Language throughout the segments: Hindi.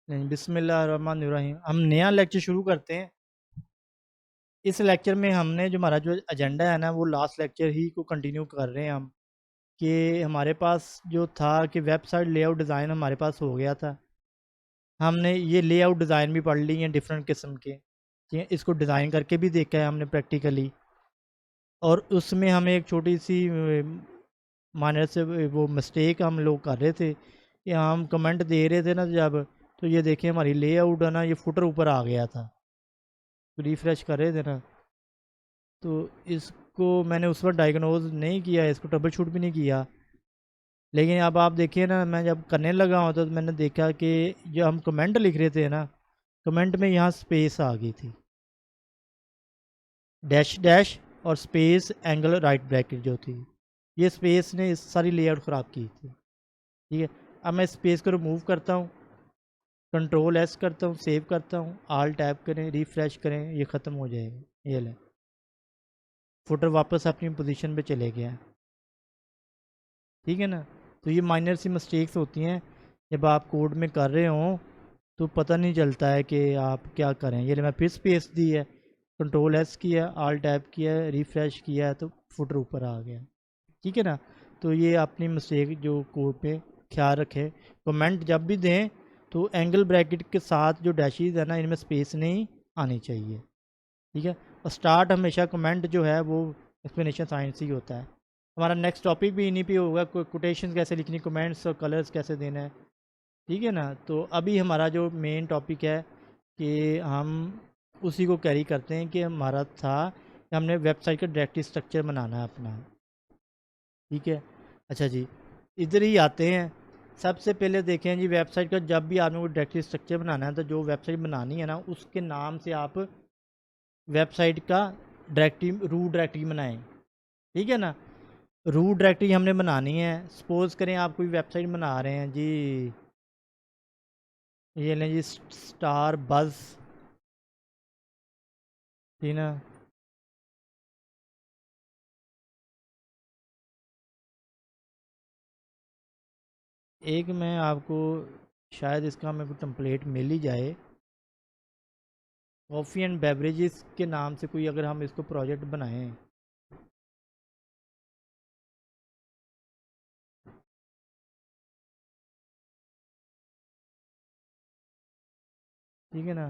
नहीं, बिस्मिल्लाहिर्रहमानिर्रहीम। हम नया लेक्चर शुरू करते हैं। इस लेक्चर में हमने जो हमारा जो एजेंडा है ना, वो लास्ट लेक्चर ही को कंटिन्यू कर रहे हैं हम। कि हमारे पास जो था कि वेबसाइट लेआउट डिज़ाइन हमारे पास हो गया था। हमने ये लेआउट डिज़ाइन भी पढ़ ली हैं डिफरेंट किस्म के, ठीक है। इसको डिज़ाइन करके भी देखा है हमने प्रैक्टिकली। और उसमें हमें एक छोटी सी माइनर से वो मिस्टेक हम लोग कर रहे थे कि हम कमेंट दे रहे थे ना जब, तो ये देखिए हमारी लेआउट है ना, ये फुटर ऊपर आ गया था। रिफ़्रेश कर रहे थे ना, तो इसको मैंने उस वक़्त डायग्नोज़ नहीं किया, इसको ट्रबल शूट भी नहीं किया। लेकिन अब आप देखिए ना, मैं जब करने लगा हूँ तो मैंने देखा कि जो हम कमेंट लिख रहे थे ना, कमेंट में यहाँ स्पेस आ गई थी। डैश डैश और स्पेस एंगल राइट ब्रैकेट जो थी, ये स्पेस ने इस सारी लेआउट ख़राब की थी, ठीक है। अब मैं स्पेस को रिमूव करता हूँ, कंट्रोल एस करता हूँ, सेव करता हूँ, ऑल टैप करें, रिफ़्रेश करें, ये ख़त्म हो जाएगा। ये लें, फुटर वापस अपनी पोजीशन पे चले गया, ठीक है ना। तो ये माइनर सी मिस्टेक्स होती हैं जब आप कोड में कर रहे हों, तो पता नहीं चलता है कि आप क्या करें। ये मैं फिर स्पेस दी है, कंट्रोल एस किया, ऑल टैप किया, रिफ़्रेश किया, तो फुटर ऊपर आ गया, ठीक है ना। तो ये अपनी मिस्टेक जो कोड पे ख्याल रखें। कमेंट जब भी दें तो एंगल ब्रैकेट के साथ जो डैशेज़ है ना, इनमें स्पेस नहीं आनी चाहिए, ठीक है। और स्टार्ट हमेशा कमेंट जो है वो एक्सप्लेनेशन साइंस ही होता है। हमारा नेक्स्ट टॉपिक भी इन्हीं पे होगा, कोटेशंस कैसे लिखनी, कमेंट्स और कलर्स कैसे देना है, ठीक है ना। तो अभी हमारा जो मेन टॉपिक है कि हम उसी को कैरी करते हैं कि हमारा था कि हमने वेबसाइट का डायरेक्टरी स्ट्रक्चर बनाना है अपना, ठीक है। अच्छा जी, इधर ही आते हैं। सबसे पहले देखें जी, वेबसाइट का जब भी आपने कोई डायरेक्टरी स्ट्रक्चर बनाना है, तो जो वेबसाइट बनानी है ना, उसके नाम से आप वेबसाइट का डायरेक्टरी रूट डायरेक्टरी बनाएं, ठीक है ना। रूट डायरेक्टरी हमने बनानी है। सपोज़ करें आप कोई वेबसाइट बना रहे हैं जी, ये लें जी स्टार बज़, ठीक ना। एक मैं आपको, शायद इसका मेरे को टेम्पलेट मिल ही जाए, कॉफ़ी एंड बेवरेजेस के नाम से कोई अगर हम इसको प्रोजेक्ट बनाएं, ठीक है ना।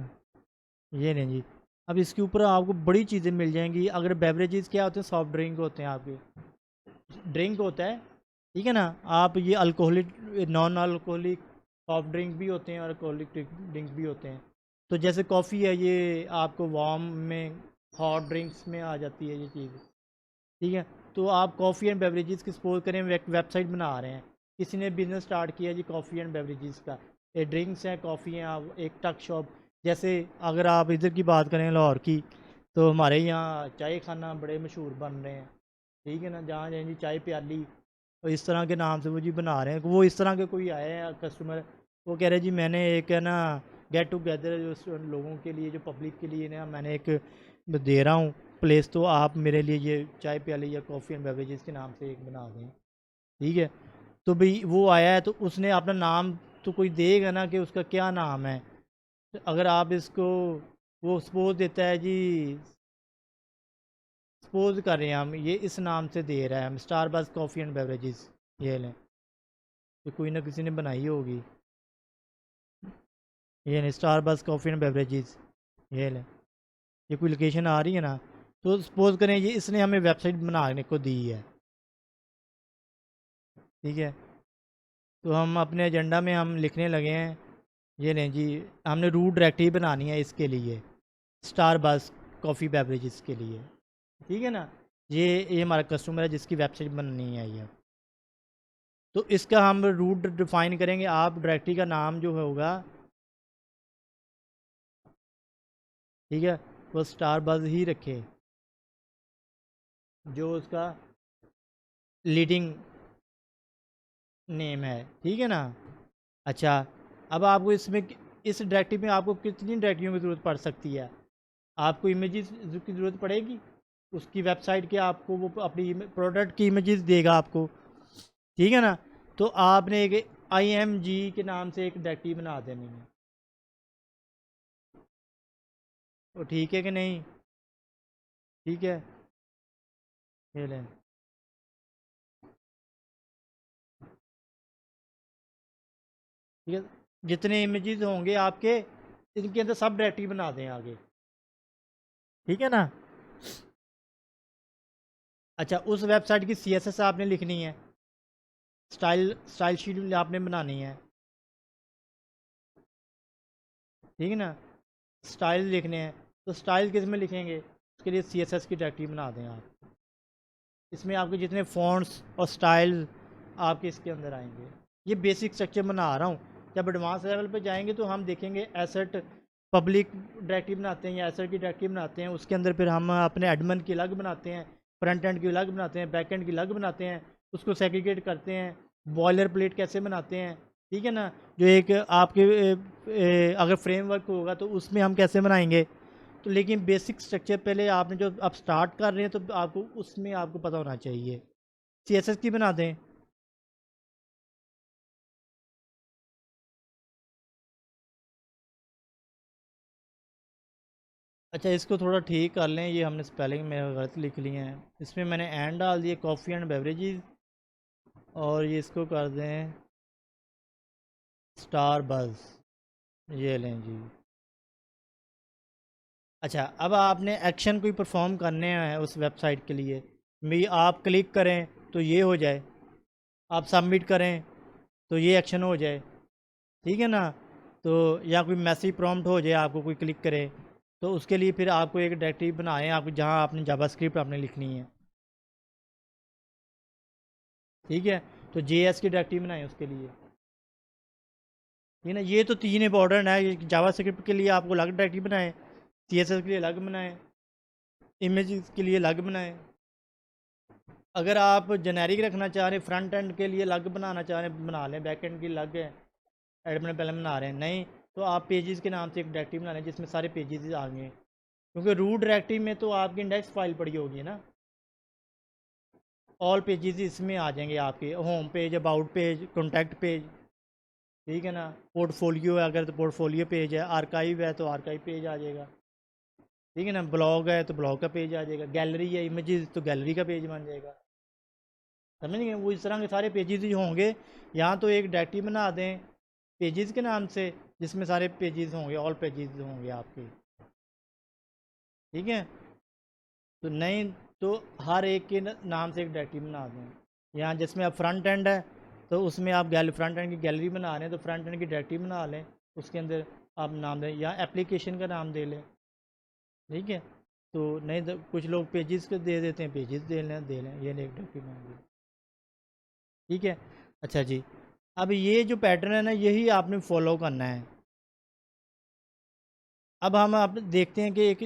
ये नहीं जी, अब इसके ऊपर आपको बड़ी चीज़ें मिल जाएंगी। अगर बेवरेजेस क्या होते हैं, सॉफ्ट ड्रिंक होते हैं, आपके ड्रिंक होता है, ठीक है ना। आप ये alcoholic, non alcoholic soft drink भी होते हैं और अल्कोहलिक ड्रिंक्स भी होते हैं। तो जैसे कॉफ़ी है, ये आपको वार्म में, हॉट ड्रिंक्स में आ जाती है ये चीज़, ठीक है। तो आप कॉफ़ी एंड बेवरेजेस की सपोज करें वेबसाइट बना रहे हैं, किसी ने बिज़नेस स्टार्ट किया जी कॉफ़ी एंड बेवरेजेस का, ये ड्रिंक्स हैं, कॉफ़ी हैं, आप एक टक शॉप। जैसे अगर आप इधर की बात करें लाहौर की, तो हमारे यहाँ चाय खाना बड़े मशहूर बन रहे हैं, ठीक है ना। जहाँ जाएँ जी चाय प्याली, और इस तरह के नाम से वो जी बना रहे हैं। वो इस तरह के कोई आए हैं कस्टमर, वो कह रहे हैं जी मैंने एक है ना गेट टुगेदर जो लोगों के लिए, जो पब्लिक के लिए ना, मैंने एक दे रहा हूँ प्लेस, तो आप मेरे लिए ये चाय प्याली या कॉफ़ी एंड बेवरेजेस के नाम से एक बना दें, ठीक है। तो भाई वो आया है, तो उसने अपना नाम तो कोई देगा ना कि उसका क्या नाम है। तो अगर आप इसको, वो सपोज देता है जी, सपोज कर रहे हैं हम, ये इस नाम से दे रहा है, हम स्टार बस कॉफ़ी एंड बेवरेजेस, ये लें, ये कोई ना किसी ने बनाई होगी, ये नहीं स्टार बस कॉफ़ी एंड बेवरेजेस, ये लें, ये कोई लोकेशन आ रही है ना। तो सपोज़ करें ये इसने हमें वेबसाइट बनाने को दी है, ठीक है। तो हम अपने एजेंडा में हम लिखने लगे हैं, ये नहीं जी, हमने रूट डायरेक्टरी बनानी है इसके लिए, स्टार बस कॉफ़ी बेवरेजेस के लिए, ठीक है ना। ये हमारा कस्टमर है जिसकी वेबसाइट बननी है ये। तो इसका हम रूट डिफ़ाइन करेंगे। आप डायरेक्टरी का नाम जो होगा, ठीक है, वो स्टार बज़ ही रखे, जो उसका लीडिंग नेम है, ठीक है ना। अच्छा, अब आपको इसमें इस डायरेक्टरी में आपको कितनी डायरेक्टरियों की ज़रूरत पड़ सकती है। आपको इमेजेस की ज़रूरत पड़ेगी, उसकी वेबसाइट के आपको वो अपनी प्रोडक्ट की इमेजेस देगा आपको, ठीक है ना। तो आपने एक IMG के नाम से एक डायरेक्टरी बना देनी है, वो ठीक है कि नहीं? ठीक है, ये लें। ठीक है, जितने इमेजेस होंगे आपके, इनके अंदर सब डायरेक्टरी बना दें आगे। ठीक है ना? अच्छा, उस वेबसाइट की CSS आपने लिखनी है, स्टाइल शीट आपने बनानी है। ठीक है ना? स्टाइल लिखने हैं, तो स्टाइल किस में लिखेंगे? उसके लिए CSS की डायरेक्टरी बना दें आप। इसमें आपके जितने फ़ॉन्ट्स और स्टाइल आपके इसके अंदर आएंगे। ये बेसिक स्ट्रक्चर बना रहा हूँ। जब एडवांस लेवल पे जाएंगे तो हम देखेंगे एसेट पब्लिक डायरेक्टरी बनाते हैं या एसेट की डायरेक्टरी बनाते हैं। उसके अंदर फिर हम अपने एडमिन की अलग बनाते हैं, फ्रंट एंड की अलग बनाते हैं, बैक एंड की अलग बनाते हैं, उसको सेग्रीगेट करते हैं, बॉयलर प्लेट कैसे बनाते हैं। ठीक है ना? जो एक आपके अगर फ्रेमवर्क होगा तो उसमें हम कैसे बनाएंगे। तो लेकिन बेसिक स्ट्रक्चर पहले आपने जो आप स्टार्ट कर रहे हैं तो आपको उसमें आपको पता होना चाहिए। CSS की बना दें। अच्छा, इसको थोड़ा ठीक कर लें, ये हमने स्पेलिंग में गलत लिख लिए हैं। इसमें मैंने एंड डाल दिए, कॉफ़ी एंड बेवरेजेस, और ये इसको कर दें स्टार बज़। ये लें जी। अच्छा, अब आपने एक्शन कोई परफॉर्म करने हैं उस वेबसाइट के लिए। भी आप क्लिक करें तो ये हो जाए, आप सबमिट करें तो ये एक्शन हो जाए। ठीक है ना? तो या कोई मैसेज प्रॉम्प्ट हो जाए, आपको कोई क्लिक करे, तो उसके लिए फिर आपको एक डायरेक्टरी बनाएं आप, जहां आपने जावास्क्रिप्ट आपने लिखनी है। ठीक है, तो JS की डायरेक्टरी बनाएं उसके लिए। ठीक है ना? ये तो तीन इंपॉर्टेंट है। जावास्क्रिप्ट के लिए आपको अलग डायरेक्टरी बनाएं, CSS के लिए अलग बनाएं, इमेज के लिए अलग बनाएं। अगर आप जेनेरिक रखना चाह रहे हैं, फ्रंट एंड के लिए अलग बनाना चाह रहे हैं, बना लें। बैक एंड की अलग है, एडमिन पहले बना रहे हैं, नहीं तो आप पेजेस के नाम से एक डायरेक्टरी बना लें जिसमें सारे पेजेस आ गए। क्योंकि रूट डायरेक्टरी में तो आपकी इंडेक्स फाइल पड़ी होगी ना। ऑल पेजेस इसमें आ जाएंगे आपके, home page, about page, contact page. ठीक है ना? पोर्टफोलियो है अगर तो पोर्टफोलियो पेज है, आर्काइव है तो आर्काइव पेज आ जाएगा। ठीक है ना? ब्लॉग है तो ब्लॉग का पेज आ जाएगा, गैलरी है इमेजेस तो गैलरी का पेज बन जाएगा। समझ गए? वो इस तरह के सारे पेजेस ही होंगे। यहाँ तो एक डायरेक्टरी बना दें पेजेस के नाम से, जिसमें सारे पेजेस होंगे, ऑल पेजेस होंगे आपके। ठीक है? तो नहीं तो हर एक के नाम से एक डायरेक्टरी बना दें। यहाँ जिसमें आप फ्रंट एंड है तो उसमें आप फ्रंट एंड की गैलरी बना रहे हैं तो फ्रंट एंड की डायरेक्टरी बना लें, उसके अंदर आप नाम दें या एप्लीकेशन का नाम दे लें। ठीक है? तो नहीं तो कुछ लोग पेजेस को दे देते हैं, पेजेस दे लें, ये नहीं, एक डायरेक्टरी बना दें। ठीक है? अच्छा जी, अब ये जो पैटर्न है ना, यही आपने फॉलो करना है। अब हम आप देखते हैं कि एक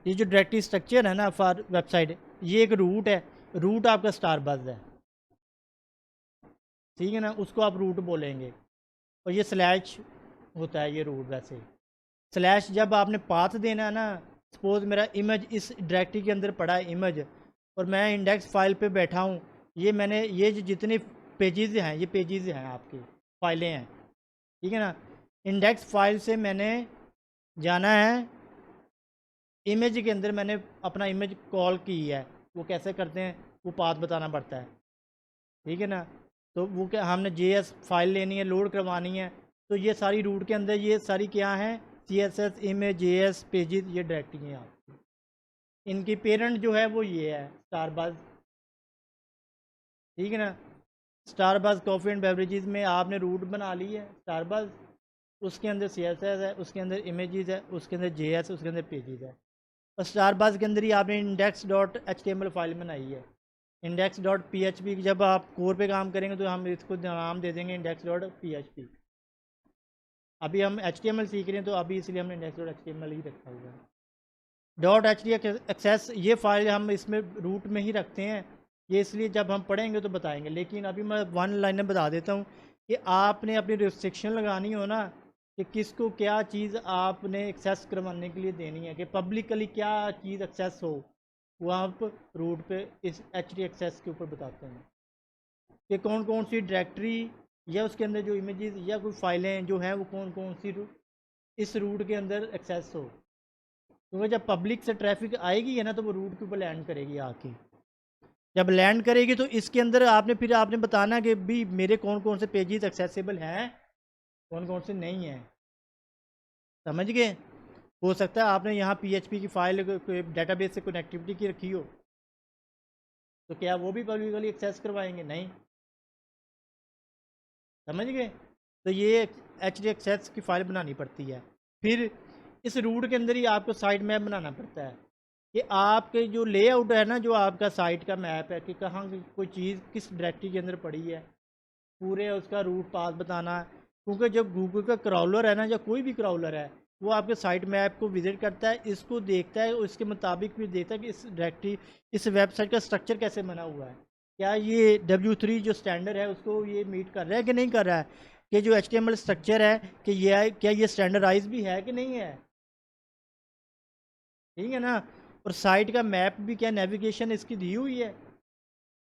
ये जो डायरेक्टरी स्ट्रक्चर है ना फॉर वेबसाइट, ये एक रूट है। रूट आपका स्टार बज़ है। ठीक है ना? उसको आप रूट बोलेंगे, और ये स्लैश होता है ये रूट। वैसे स्लैश जब आपने पाथ देना है ना, सपोज मेरा इमेज इस डायरेक्टरी के अंदर पड़ा है इमेज, और मैं इंडेक्स फाइल पे बैठा हूँ, ये मैंने ये जो जितने पेजेस हैं ये पेजेस हैं आपकी फाइलें हैं। ठीक है ना? इंडेक्स फाइल से मैंने जाना है इमेज के अंदर, मैंने अपना इमेज कॉल की है। वो कैसे करते हैं, वो पाथ बताना पड़ता है। ठीक है ना? तो वो क्या, हमने JS फाइल लेनी है, लोड करवानी है, तो ये सारी रूट के अंदर ये सारी क्या है, CSS इमेज JS पेजेस, ये डायरेक्टरी हैं आपकी। इनकी पेरेंट जो है वो ये है स्टारबज़। ठीक है ना? स्टारबज़ कॉफ़ी एंड बेवरेजेस में आपने रूट बना ली है स्टारबज़, उसके अंदर CSS है, उसके अंदर इमेजेस है, उसके अंदर JS, उसके अंदर पेजेस है। और स्टारबज़ के अंदर ही आपने index.html फाइल बनाई है। index.php की जब आप कोर पे काम करेंगे तो हम इसको नाम दे देंगे index.php। अभी हम HTML सीख रहे हैं तो अभी इसलिए हमने index.html ही रखा हुआ है। .html ये फाइल हम इसमें रूट में ही रखते हैं, ये इसलिए जब हम पढ़ेंगे तो बताएंगे। लेकिन अभी मैं वन लाइनर बता देता हूँ कि आपने अपनी रिस्ट्रिक्शन लगानी हो ना, कि किसको क्या चीज़ आपने एक्सेस करवाने के लिए देनी है, कि पब्लिकली क्या चीज़ एक्सेस हो, वो आप रूट पे इस HT एक्सेस के ऊपर बताते हैं कि कौन कौन सी डायरेक्टरी या उसके अंदर जो इमेजेस या कोई फाइलें जो हैं वो कौन कौन सी इस रूट के अंदर एक्सेस हो, क्योंकि जब पब्लिक से ट्रैफिक आएगी है ना तो वो रूट के ऊपर लैंड करेगी आके। जब लैंड करेगी तो इसके अंदर आपने बताना कि भी मेरे कौन कौन से पेजेस एक्सेसिबल हैं, कौन कौन से नहीं हैं। समझ गए? हो सकता है आपने यहाँ पीएचपी की फ़ाइल डेटाबेस से कनेक्टिविटी की रखी हो, तो क्या वो भी पब्लिकली एक्सेस करवाएंगे? नहीं। समझ गए? तो ये एच डी एक्सेस की फ़ाइल बनानी पड़ती है। फिर इस रूट के अंदर ही आपको साइट मैप बनाना पड़ता है कि आपके जो लेआउट है ना, जो आपका साइट का मैप है कि कहाँ कोई चीज़ किस डायरेक्टरी के अंदर पड़ी है, पूरे उसका रूट पाथ बताना है। क्योंकि जब गूगल का क्रॉलर है ना, या कोई भी क्रॉलर है, वो आपके साइट मैप को विजिट करता है, इसको देखता है, उसके मुताबिक फिर देखता है कि इस डायरेक्टरी, इस वेबसाइट का स्ट्रक्चर कैसे बना हुआ है, क्या ये W3 जो स्टैंडर्ड है उसको ये मीट कर रहा है कि नहीं कर रहा है, कि जो HTML स्ट्रक्चर है कि ये क्या ये स्टैंडर्डाइज भी है कि नहीं है। ठीक है ना? और साइट का मैप भी क्या नेविगेशन इसकी दी हुई है,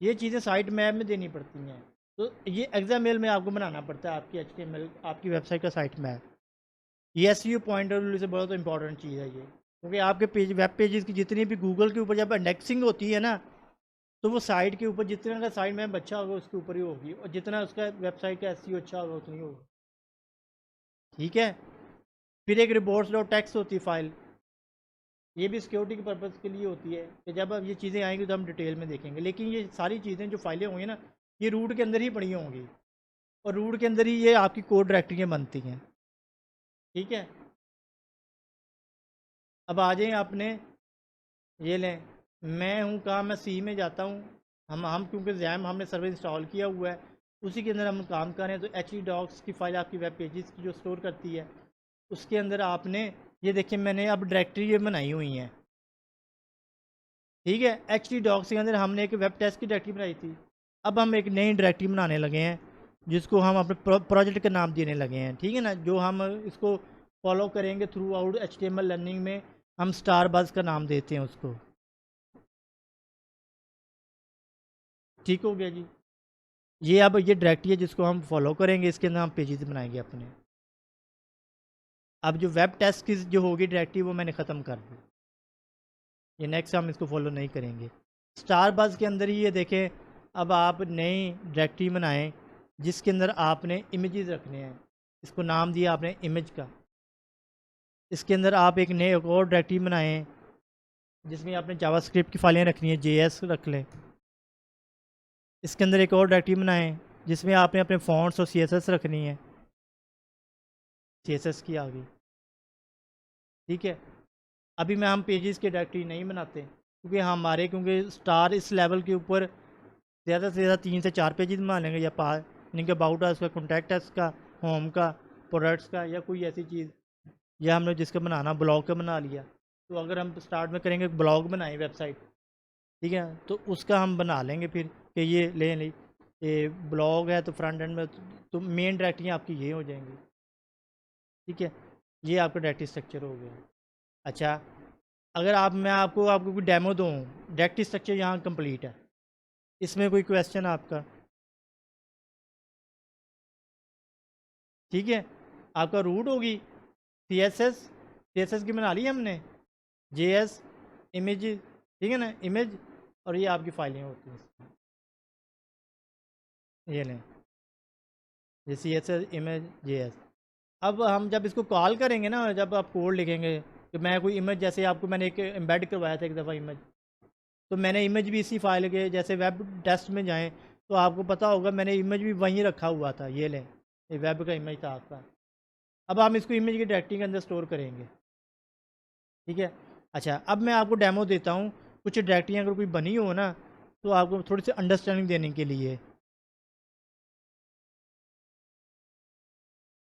ये चीज़ें साइट मैप में देनी पड़ती हैं। तो ये XML में आपको बनाना पड़ता है आपकी HTML, आपकी वेबसाइट का साइट मैप। ये SEO पॉइंट ऑफ व्यू से बहुत इंपॉर्टेंट चीज़ है ये, क्योंकि आपके पेज, वेब पेजेस की जितनी भी गूगल के ऊपर जब इंडेक्सिंग होती है ना, तो वो साइट के ऊपर जितना का साइट मैप अच्छा होगा उसके ऊपर ही होगी, और जितना उसका वेबसाइट का SEO अच्छा होगा उतनी होगी। ठीक है? फिर एक रिपोर्ट्स डॉट टेक्स्ट होती है फाइल, ये भी सिक्योरिटी के पर्पज़ के लिए होती है कि जब अब ये चीज़ें आएंगी तो हम डिटेल में देखेंगे। लेकिन ये सारी चीज़ें जो फाइलें होंगी ना, ये रूट के अंदर ही पड़ी होंगी, और रूट के अंदर ही ये आपकी कोड डायरेक्टरियाँ बनती हैं। ठीक है? अब आ जाएँ अपने, ये लें, मैं हूँ कहाँ, मैं सी में जाता हूँ। हम क्योंकि जैम हमने सर्वर इंस्टॉल किया हुआ है, उसी के अंदर हम काम कर रहे हैं। तो htdocs की फ़ाइल आपकी वेब पेजेस की जो स्टोर करती है, उसके अंदर आपने ये देखिए मैंने अब डायरेक्टरी ये बनाई हुई हैं। ठीक है? htdocs के अंदर हमने एक वेब टेस्ट की डायरेक्टरी बनाई थी, अब हम एक नई डायरेक्टरी बनाने लगे हैं जिसको हम अपने प्रोजेक्ट का नाम देने लगे हैं। ठीक है ना? जो हम इसको फॉलो करेंगे थ्रू आउट HTML लर्निंग में, हम स्टार बज़ का नाम देते हैं उसको। ठीक हो गया जी? ये अब ये डायरेक्टरी है जिसको हम फॉलो करेंगे, इसके अंदर हम पेजेस बनाएंगे अपने। अब जो वेब टेस्ट की जो होगी डायरेक्टरी वो मैंने ख़त्म कर दी, ये नेक्स्ट हम इसको फॉलो नहीं करेंगे। स्टार बज़ के अंदर ही ये देखें, अब आप नई डायरेक्टरी बनाएं जिसके अंदर आपने इमेजेस रखने हैं, इसको नाम दिया आपने इमेज का। इसके अंदर आप एक नए एक और डायरेक्टरी बनाएं जिसमें आपने जावास्क्रिप्ट की फाइलें रखनी है, JS रख लें। इसके अंदर एक और डायरेक्टरी बनाएं जिसमें आपने अपने फॉन्ट्स और CSS रखनी है, CSS की आ गई। ठीक है? अभी मैं हम पेजेस की डायरेक्टरी नहीं बनाते, क्योंकि स्टार इस लेवल के ऊपर ज़्यादा से ज़्यादा 3 से 4 पेजेस बना लेंगे, या 5, यानी कि अबाउट है उसका, कॉन्टैक्ट है उसका, होम का, प्रोडक्ट्स का, या कोई ऐसी चीज़, या हमने जिसका बनाना ब्लॉग का बना लिया। तो अगर हम स्टार्ट में करेंगे ब्लॉग बनाए वेबसाइट, ठीक है, तो उसका हम बना लेंगे फिर कि ये ले ली, ये ब्लॉग है तो फ्रंट एंड में तो मेन डायरेक्टरी आपकी ये हो जाएंगी। ठीक है? ये आपका डायरेक्टरी स्ट्रक्चर हो गया। अच्छा, अगर मैं आपको कोई डेमो दूँ, डायरेक्टरी स्ट्रक्चर यहाँ कंप्लीट है, इसमें कोई क्वेश्चन आपका? ठीक है? आपका रूट होगी सी एस एस की बना ली हमने, JS, इमेज, ठीक है ना, इमेज, और ये आपकी फाइलें होती हैं, ये लें, ये CSS, इमेज, JS। अब हम जब इसको कॉल करेंगे ना, जब आप कोड लिखेंगे कि मैं कोई इमेज, जैसे आपको मैंने एक एम्बेड करवाया था एक दफ़ा इमेज, तो मैंने इमेज भी इसी फाइल के, जैसे वेब टेस्ट में जाएं तो आपको पता होगा मैंने इमेज भी वहीं रखा हुआ था, ये लें, ये वेब का इमेज था आपका। अब हम इसको इमेज की डायरेक्टरी के अंदर स्टोर करेंगे। ठीक है? अच्छा, अब मैं आपको डेमो देता हूँ, कुछ डायरेक्टरियाँ अगर कोई बनी हो ना, तो आपको थोड़ी सी अंडरस्टैंडिंग देने के लिए।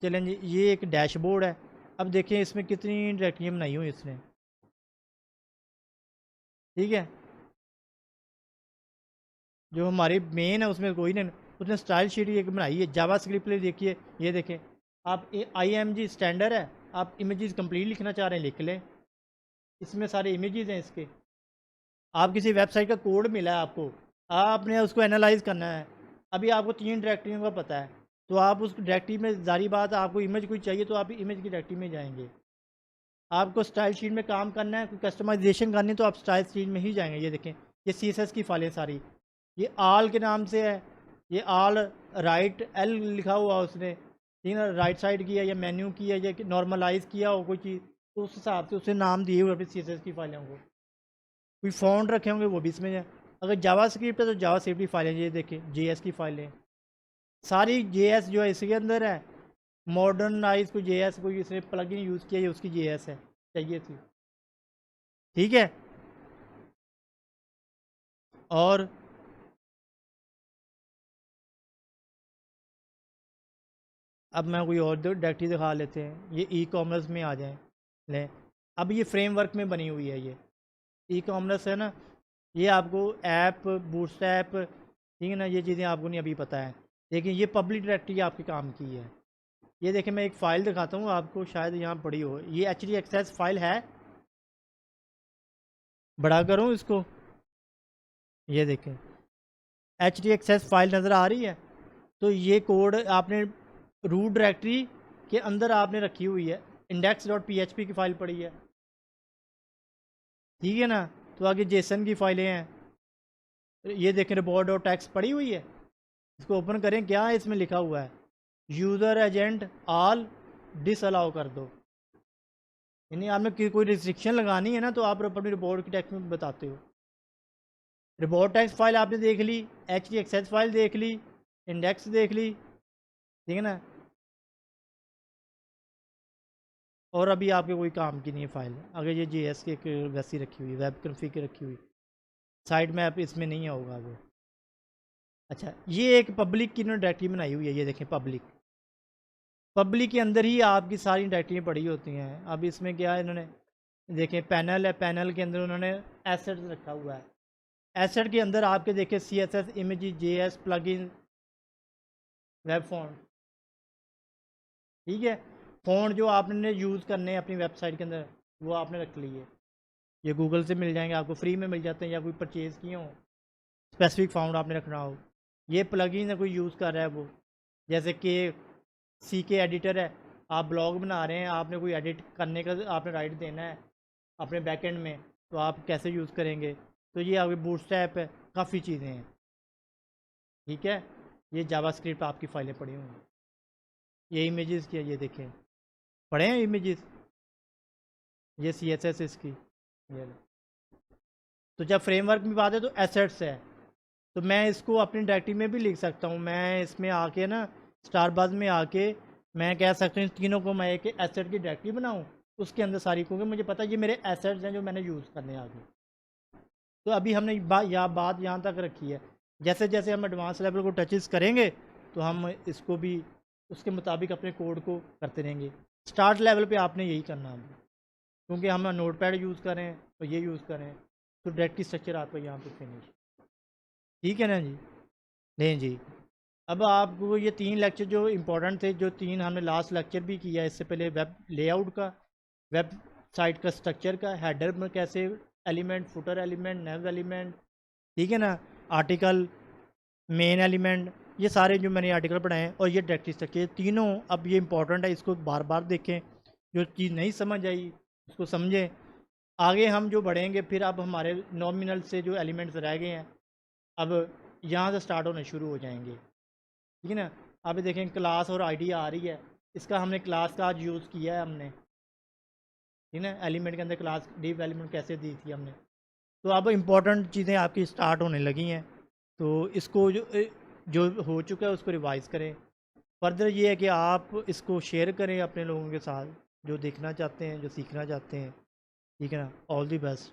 चलें जी, ये एक डैशबोर्ड है। अब देखें इसमें कितनी डायरेक्टरियाँ बनाई हुई इसने। ठीक है? जो हमारी मेन है उसमें कोई नहीं, उसने स्टाइल शीट एक बनाई है जावा स्क्रिप्ट लिए, देखिए, ये देखें आप, IMG स्टैंडर्ड है, आप इमेजेस कंप्लीट लिखना चाह रहे हैं लिख लें, इसमें सारे इमेजेस हैं इसके। आप किसी वेबसाइट का कोड मिला है आपको, आपने उसको एनालाइज करना है। अभी आपको 3 डायरेक्टरियों का पता है, तो आप उस डायरेक्टरी में ज़ाहिर बात है आपको इमेज कोई चाहिए तो आप इमेज की डायरेक्टरी में जाएंगे। आपको स्टाइल शीट में काम करना है, कोई कस्टमाइजेशन करनी है तो आप स्टाइल शीट में ही जाएंगे। ये देखें, ये CSS की फाइलें सारी, ये आल के नाम से है, ये आल राइट एल लिखा हुआ उसने, ठीक है, राइट साइड की है या मेन्यू की है या नॉर्मलाइज किया हो कोई चीज़, तो उस हिसाब से उसने नाम दिए हुए अपनी CSS की फाइलों को। कोई फ़ॉन्ट रखे होंगे वो भी इसमें है। अगर जावा स्क्रिप्ट है तो जावा स्क्रिप्ट की फाइलें, ये देखें JS की फाइलें सारी, JS जो है इसके अंदर है। मॉडर्नाइज कोई JS कोई इसने प्लगइन यूज़ किया है उसकी JS है, चाहिए थी, ठीक है। और अब मैं कोई और डायरेक्टरी दिखा लेते हैं, ये E-कॉमर्स में आ जाएं लें। अब ये फ्रेमवर्क में बनी हुई है, ये E-कॉमर्स है ना, ये आपको ऐप बूटस्ट्रैप, ठीक है ना, ये चीज़ें आपको नहीं अभी पता है, लेकिन ये पब्लिक डायरेक्टरी आपके काम की है। ये देखें, मैं एक फ़ाइल दिखाता हूँ आपको, शायद यहाँ पड़ी हो, ये htaccess फाइल है, बड़ा करूँ इसको, ये देखें htaccess फाइल नज़र आ रही है। तो ये कोड आपने रूट डायरेक्टरी के अंदर आपने रखी हुई है, index.php की फ़ाइल पड़ी है, ठीक है ना। तो आगे जेसन की फ़ाइलें हैं, ये देखें रिपोर्ट और टैक्स पड़ी हुई है, इसको ओपन करें, क्या है इसमें लिखा हुआ है, यूज़र एजेंट ऑल डिसअलाउ कर दो, यानी आपने कोई रिस्ट्रिक्शन लगानी है ना तो आप अपनी रिपोर्ट की टैक्स में बताते हो। रिपोर्ट टैक्स फाइल आपने देख ली, htaccess फाइल देख ली, इंडेक्स देख ली, ठीक है ना, और अभी आपके कोई काम की नहीं है फाइल। अगर ये JS की एक वैसी रखी हुई, वेब कॉन्फ़िग रखी हुई, साइड मैप इसमें नहीं होगा वो। अच्छा, ये एक पब्लिक की इन्होंने डायरेक्टरी बनाई हुई है, ये देखें पब्लिक, पब्लिक के अंदर ही आपकी सारी डायरेक्टरी पड़ी होती हैं। अब इसमें क्या है, इन्होंने देखें पैनल है, पैनल के अंदर उन्होंने एसेट्स रखा हुआ है, एसेट के अंदर आपके देखें CSS image JS plugin web font, ठीक है, फ़ॉन्ट जो आपने यूज़ करने हैं अपनी वेबसाइट के अंदर वो आपने रख ली है। ये गूगल से मिल जाएंगे आपको, फ्री में मिल जाते हैं, या कोई परचेज़ किए हों, स्पेसिफिक फ़ॉन्ट आपने रखना हो। ये प्लगइन है कोई यूज़ कर रहा है वो, जैसे कि CK एडिटर है, आप ब्लॉग बना रहे हैं, आपने कोई एडिट करने का आपने राइट देना है अपने बैकएंड में, तो आप कैसे यूज़ करेंगे, तो ये आपके बूटस्ट्रैप है, काफ़ी चीज़ें हैं, ठीक है। ये जावास्क्रिप्ट आपकी फ़ाइलें पड़ी हुई हैं, ये इमेजेस की है, ये देखें पढ़े हैं इमेजेस, ये CSS इसकी, ये लो। तो जब फ्रेमवर्क की बात है तो एसेट्स है, तो मैं इसको अपनी डायरेक्टरी में भी लिख सकता हूँ। मैं इसमें आके ना स्टारबक्स में आके मैं कह सकता हूँ इन तीनों को मैं एक एसेट की डायरेक्टरी बनाऊँ, उसके अंदर सारी, क्योंकि मुझे पता है ये मेरे एसेट्स हैं जो मैंने यूज़ करने हैं आगे। तो अभी हमने बात यहाँ तक रखी है, जैसे जैसे हम एडवांस लेवल को टचेस करेंगे तो हम इसको भी उसके मुताबिक अपने कोड को करते रहेंगे। स्टार्ट लेवल पे आपने यही करना है, क्योंकि हम नोटपैड यूज़ करें तो ये यूज़ करें, तो डायरेक्टरी स्ट्रक्चर आपका यहाँ पे फिनिश, ठीक है ना जी। नहीं जी, अब आपको ये 3 लेक्चर जो इम्पोर्टेंट थे, जो 3 हमने लास्ट लेक्चर भी किया इससे पहले, वेब लेआउट का, वेबसाइट का स्ट्रक्चर का, हेडर में कैसे एलिमेंट, फुटर एलिमेंट, नेव एलिमेंट, ठीक है ना, आर्टिकल, मेन एलिमेंट, ये सारे जो मैंने आर्टिकल पढ़ाए हैं, और ये डायरेक्टरी स्ट्रक्चर, ये तीनों अब ये इंपॉर्टेंट है, इसको बार बार देखें, जो चीज़ नहीं समझ आई उसको समझें। आगे हम जो बढ़ेंगे फिर अब हमारे नॉमिनल से जो एलिमेंट्स रह गए हैं अब यहाँ से स्टार्ट होने शुरू हो जाएंगे, ठीक है ना। अभी देखें क्लास और आईडी आ रही है, इसका हमने क्लास का आज यूज़ किया है हमने, ठीक है ना, एलिमेंट के अंदर क्लास डीप एलिमेंट कैसे दी थी हमने। तो अब इम्पोर्टेंट चीज़ें आपकी स्टार्ट होने लगी हैं, तो इसको जो हो चुका है उसको रिवाइज़ करें। फर्दर ये है कि आप इसको शेयर करें अपने लोगों के साथ जो देखना चाहते हैं, जो सीखना चाहते हैं, ठीक है ना। All the best.